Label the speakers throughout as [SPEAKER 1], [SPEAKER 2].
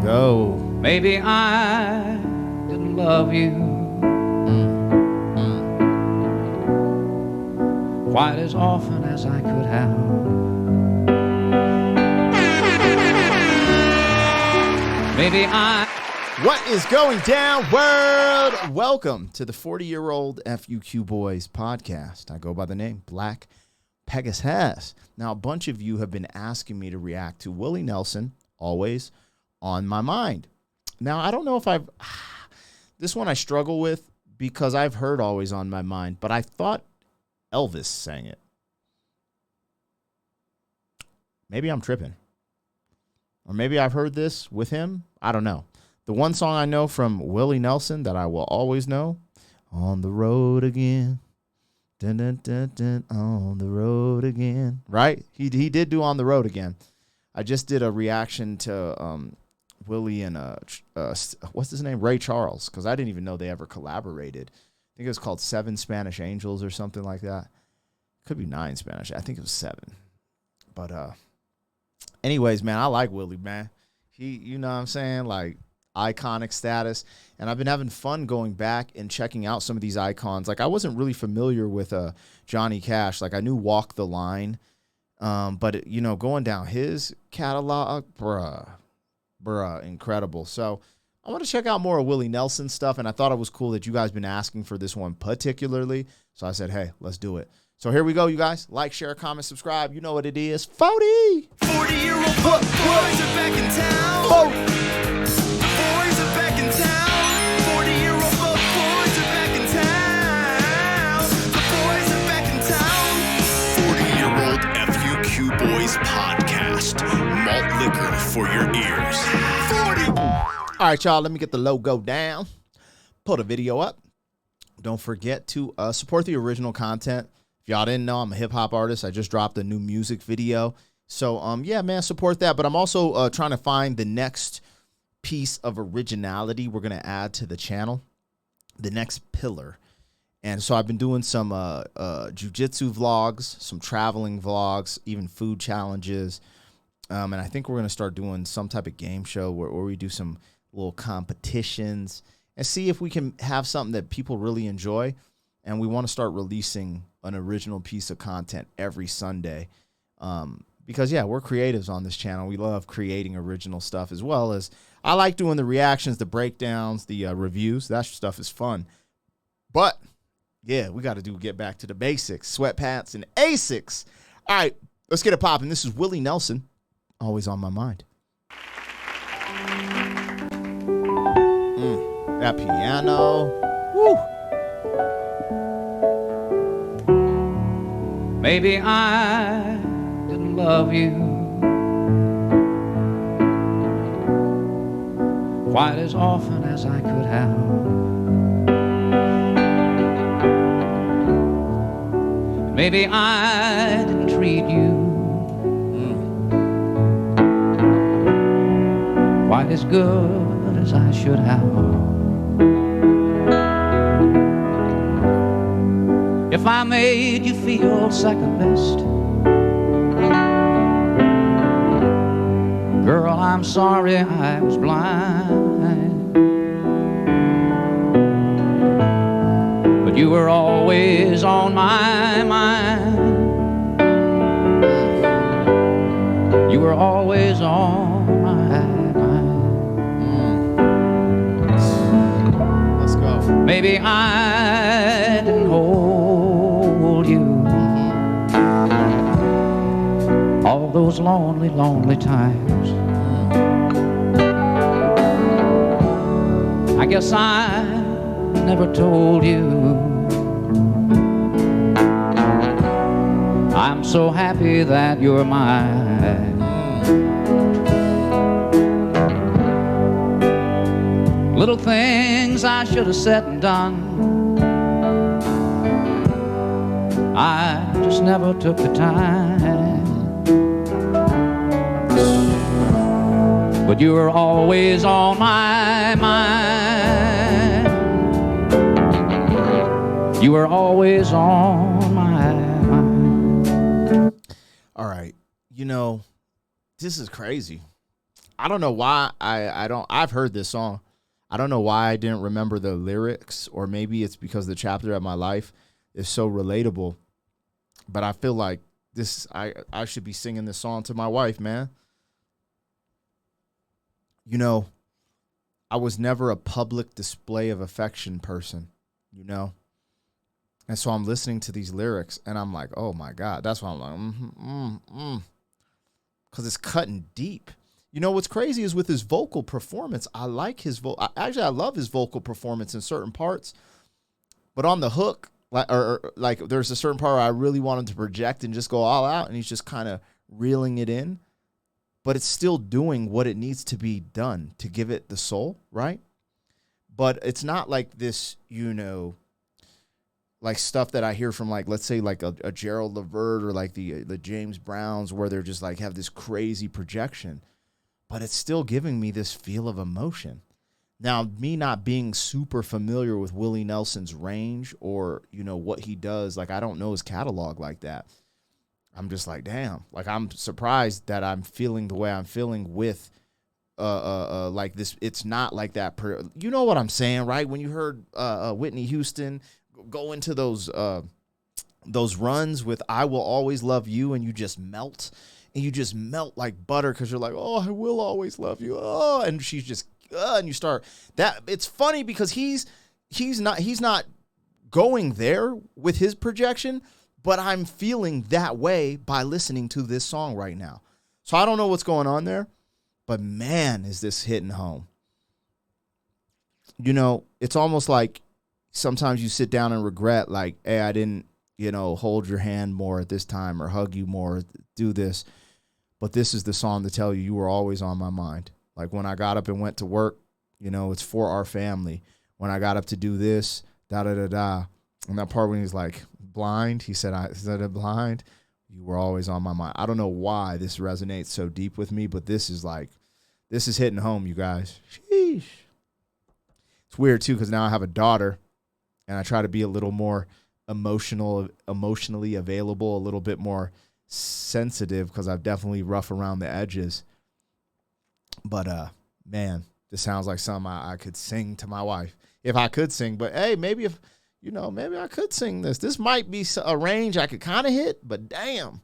[SPEAKER 1] go.
[SPEAKER 2] Maybe I didn't love you quite as often as I could have. Maybe
[SPEAKER 1] What is going down, world? Welcome to the 40-year-old FUQ Boys podcast. I go by the name Black Pegasus. Now, a bunch of you have been asking me to react to Willie Nelson, Always on My Mind. Now, I don't know if this one I struggle with because I've heard Always on My Mind, but I thought Elvis sang it. Maybe I'm tripping. Or maybe I've heard this with him. I don't know. The one song I know from Willie Nelson that I will always know, On the Road Again. Dun, dun, dun, dun, on the road again. Right? He did do On the Road Again. I just did a reaction to Willie and what's his name? Ray Charles, because I didn't even know they ever collaborated. I think it was called 7 Spanish Angels or something like that. Could be 9 Spanish. I think it was 7. But anyways, man, I like Willie, man. He, you know what I'm saying? Like, iconic status. And I've been having fun going back and checking out some of these icons. Like, I wasn't really familiar with Johnny Cash. Like, I knew Walk the Line. But, you know, going down his catalog, bruh, incredible. So I want to check out more of Willie Nelson stuff. And I thought it was cool that you guys been asking for this one particularly. So I said, hey, let's do it. So here we go, you guys. Like, share, comment, subscribe. You know what it is. 40!
[SPEAKER 3] 40-year-old boys are back in town.
[SPEAKER 1] 40!
[SPEAKER 3] Boys are back in town. 40-year-old boys are back in town. The boys are back in town. 40-year-old FUQ Boys podcast. Malt liquor for your ears. 40!
[SPEAKER 1] All right, y'all, let me get the logo down. Pull the video up. Don't forget to support the original content. If y'all didn't know, I'm a hip-hop artist. I just dropped a new music video. So, yeah, man, support that. But I'm also trying to find the next piece of originality we're going to add to the channel, the next pillar. And so I've been doing some jiu-jitsu vlogs, some traveling vlogs, even food challenges. And I think we're going to start doing some type of game show where we do some little competitions and see if we can have something that people really enjoy. And we want to start releasing an original piece of content every Sunday. Because, yeah, we're creatives on this channel. We love creating original stuff, as well as I like doing the reactions, the breakdowns, the reviews. That stuff is fun. But, yeah, we got to get back to the basics. Sweatpants and Asics. All right, let's get it popping. This is Willie Nelson, Always on My Mind. That piano. Woo.
[SPEAKER 2] Maybe I didn't love you quite as often as I could have. Maybe I didn't treat you quite as good as I should have. If I made you feel second best, girl, I'm sorry I was blind. But you were always on my mind. You were always on my mind.
[SPEAKER 1] Let's go.
[SPEAKER 2] Maybe I didn't hold you all those lonely, lonely times. I guess I never told you I'm so happy that you're mine. Little things I should have said and done, I just never took the time. But you were always on my mind. You were always on my mind.
[SPEAKER 1] All right. You know, this is crazy. I don't know why I've heard this song. I don't know why I didn't remember the lyrics, or maybe it's because the chapter of my life is so relatable. But I feel like I should be singing this song to my wife, man. You know, I was never a public display of affection person, you know? And so I'm listening to these lyrics and I'm like, oh my God, that's why I'm like, because it's cutting deep. You know, what's crazy is with his vocal performance, I like his actually, I love his vocal performance in certain parts, but on the hook, like there's a certain part where I really want him to project and just go all out, and he's just kind of reeling it in, but it's still doing what it needs to be done to give it the soul, right? But it's not like this, you know, like stuff that I hear from, like, let's say like a Gerald Levert or like the James Browns, where they're just like have this crazy projection, but it's still giving me this feel of emotion. Now, me not being super familiar with Willie Nelson's range or, you know, what he does, like I don't know his catalog like that. I'm just like, damn, like I'm surprised that I'm feeling the way I'm feeling with like this. It's not like that. You know what I'm saying, right? When you heard Whitney Houston go into those runs with "I Will Always Love You," and you just melt, and you just melt like butter because you're like, oh, I will always love you. Oh, and she's just, and you start that. It's funny because he's not going there with his projection, but I'm feeling that way by listening to this song right now. So I don't know what's going on there, but man, is this hitting home. You know, it's almost like sometimes you sit down and regret, like, hey, I didn't, you know, hold your hand more at this time or hug you more, do this. But this is the song to tell you, you were always on my mind. Like when I got up and went to work, you know, it's for our family. When I got up to do this, da-da-da-da. And that part when he's like, blind, he said, blind, you were always on my mind. I don't know why this resonates so deep with me, but this is hitting home, you guys. Sheesh. It's weird too, because now I have a daughter and I try to be a little more emotionally available, a little bit more sensitive, because I've definitely rough around the edges. But man, this sounds like something I could sing to my wife if I could sing. But hey, maybe if, you know, maybe I could sing this. This might be a range I could kind of hit, but damn,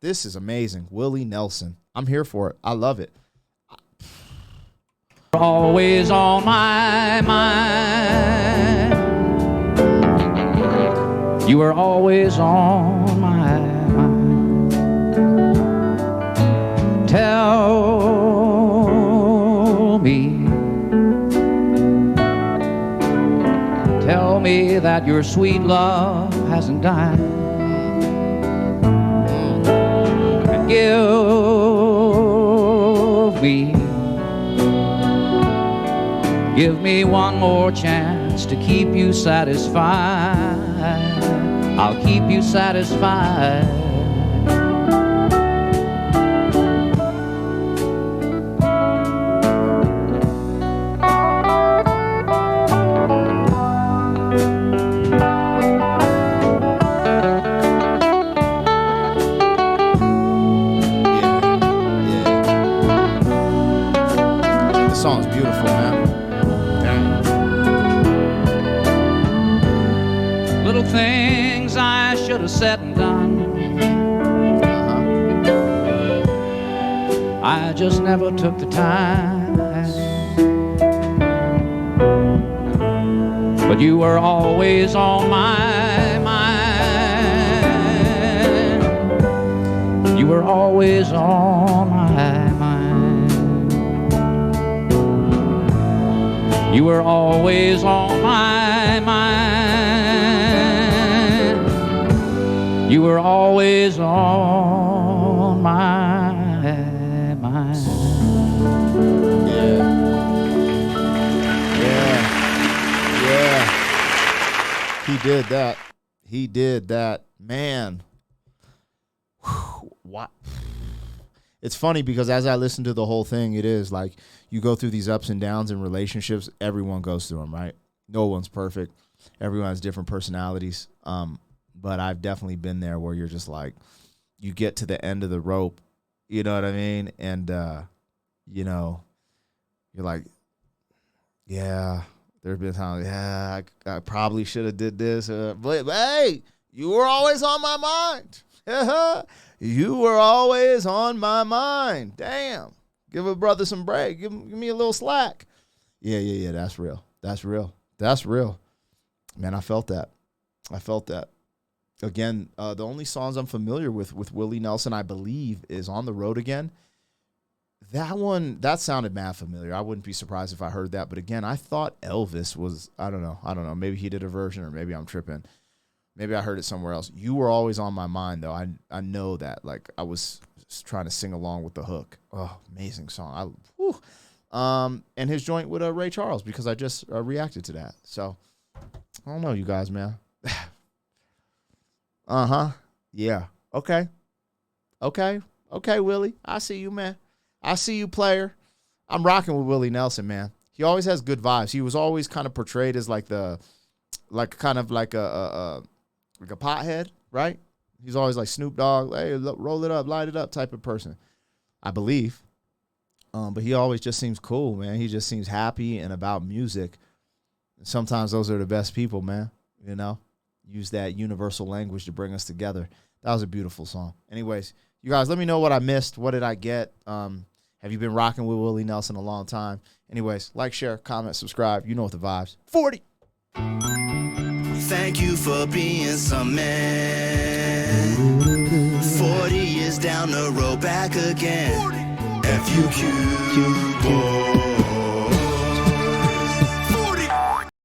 [SPEAKER 1] this is amazing. Willie Nelson. I'm here for it. I love it.
[SPEAKER 2] Always on my mind. You were always on my mind. Tell me that your sweet love hasn't died. And give me one more chance to keep you satisfied. I'll keep you satisfied.
[SPEAKER 1] Song's beautiful, man. Dang.
[SPEAKER 2] Little things I should have said and done. I just never took the time. But you were always on my mind. You were always on my mind. You were always on my mind. You were always on my mind.
[SPEAKER 1] Yeah. He did that. Man. What? It's funny because as I listen to the whole thing, it is like you go through these ups and downs in relationships. Everyone goes through them, right? No one's perfect. Everyone has different personalities. But I've definitely been there where you're just like, you get to the end of the rope, you know what I mean? And you know, you're like, yeah, there have been times, yeah, I probably should have did this. But hey, you were always on my mind. You were always on my mind. Damn. Give a brother some break. Give me a little slack. Yeah. That's real. That's real. Man, I felt that. Again, the only songs I'm familiar with Willie Nelson, I believe, is On the Road Again. That one, that sounded mad familiar. I wouldn't be surprised if I heard that. But again, I thought Elvis was, I don't know. Maybe he did a version, or maybe I'm tripping. Maybe I heard it somewhere else. You were always on my mind, though. I know that. Like, I was trying to sing along with the hook. Oh, amazing song. And his joint with Ray Charles, because I just reacted to that. So, I don't know, you guys, man. Yeah. Okay, Willie. I see you, man. I see you, player. I'm rocking with Willie Nelson, man. He always has good vibes. He was always kind of portrayed as like a pothead, right? He's always like Snoop Dogg, hey, roll it up, light it up type of person, I believe. But he always just seems cool, man. He just seems happy and about music. Sometimes those are the best people, man. You know, use that universal language to bring us together. That was a beautiful song. Anyways, you guys, let me know what I missed. What did I get? Have you been rocking with Willie Nelson a long time? Anyways, like, share, comment, subscribe. You know what the vibes. 40.
[SPEAKER 3] Thank you for being some man. 40 years down the road, back again. FUQ boy.